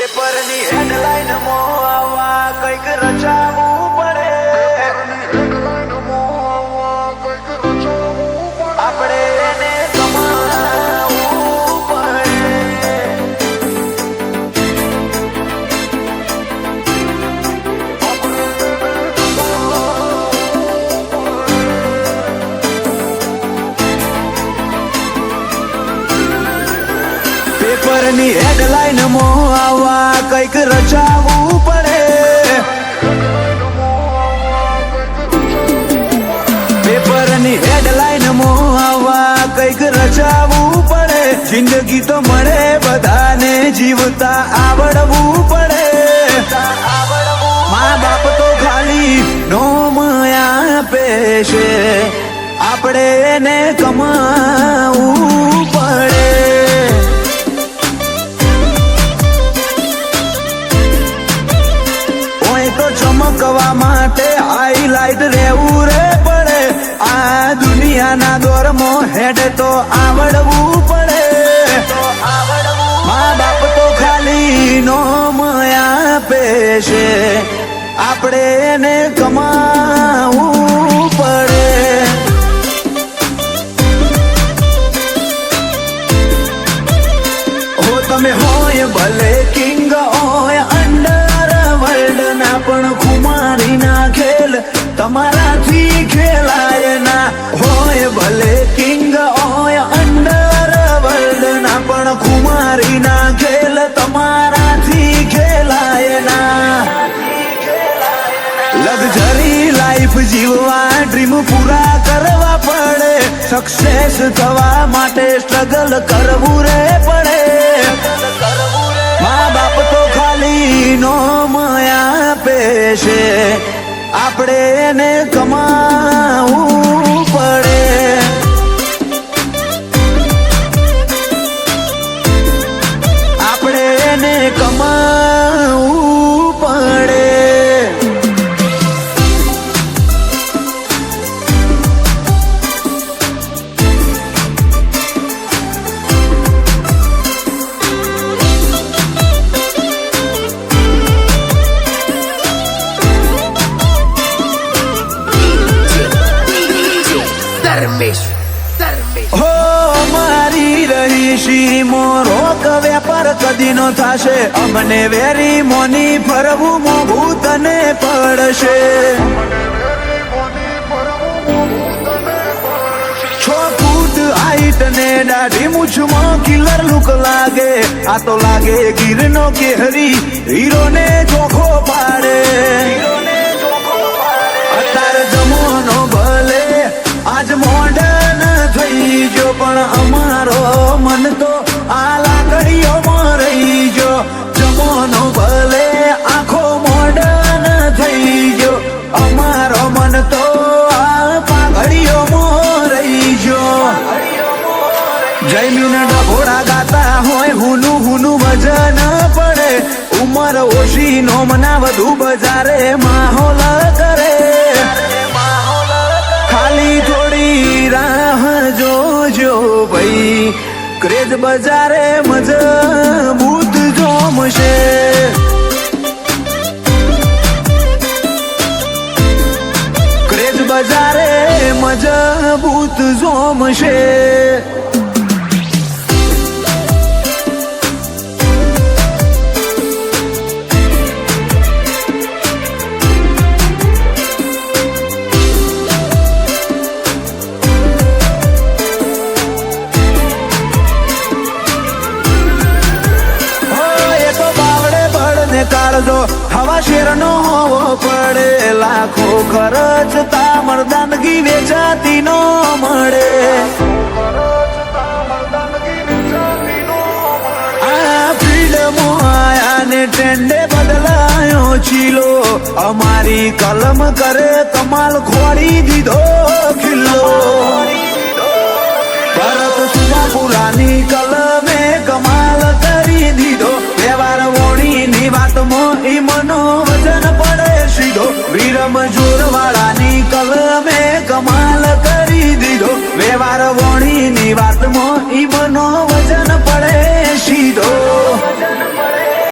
પેપરની હેડલાઈન માં આવા કંઈક રચાવવું પડે. આપણે એને કમાવવું પડે. પેપરની હેડલાઈન માં આવા કંઈક રચાવવું પડે. પેપરની હેડલાઈન માં આવા કંઈક રચાવવું પડે. જિંદગી તો મળે બધાને, જીવતા આવડવું પડે. મા બાપ તો ખાલી નોમ આપે છે, આપણે એને કમાવવું પડે. ચમકવા માટે હાઈલાઈટ રહેવું રે પડે. આ દુનિયાના દોરમાં હેડ તો આવડવું પડે. મા બાપ તો ખાલી નોમ આપે છે, આપણે એને કમાવવું પડે. હો તમે હોય ભલે કિંગ હોય અંડરવર્લ્ડ ના, પણ ખુમારી ના ખેલ તમારાથી ખેલાય ના. હોય ભલે કિંગ હોય અંડરવર્લ્ડ ના, પણ ખુમારી ના ખેલ તમારાથી ખેલાય ના. લક્ઝરી લાઈફ જીવવા ડ્રીમ પૂરા કરવા પડે. સક્સેસ થવા માટે સ્ટ્રગલ કરવું રે પડે. મા બાપ તો ખાલી નોમ આપે છે, આપણે એને કમાવવું પડે. આપણે એને કમાવવું પડે. હો મારી રહીશી મોરોક વેપાર કદી નો થાશે. અમને વેરી મોની ફરવું મોઘું તને પડશે. 6 ફૂટ હાઈટ ને દાઢી મૂછમાં કિલર લુક લાગે. આ તો લાગે ગીરનો કેહરી, હીરો ને ચોખ્ખો પાડે. અત્યારે જમાનો ભલે આજ મોડર્ન થઈ જો, પણ અમારો મન તો આ લાકડીઓમાં રહી જો. જમાનો ભલે આખો મોડર્ન થઈ જો, અમારો મન તો આ પાઘડીઓમાં રહી જો. જૈમીન ડભોડા ગાતા હોય હુનું હુનું વજન પડે. ઉમર ઓછી નોમના વધુ બજારે માહોલ કરે. ખાલી થોડી રાહ જોજો ભાઈ, ક્રેઝ બજારે મજબૂત જોમશે. ક્રેઝ બજારે મજબૂત જોમશે. કાળજો હવા શેરનો હોવો પડે. લાખો ખર્ચતા મર્દાનગી વેચાતી નો મળે. આ ફિલ્ડમાં આયા ને ટ્રેન્ડે બદલાયો ચીલો. અમારી કલમ કરે કમાલ, ખોડી દીધો ખિલ્લો. ભરત સુમાપુરાની કલમે કમાલ કરી દીધો. વ્યવહાર વોણીની વાતમાં ઈ મનો વજન પડે સીધો. વિરમ જો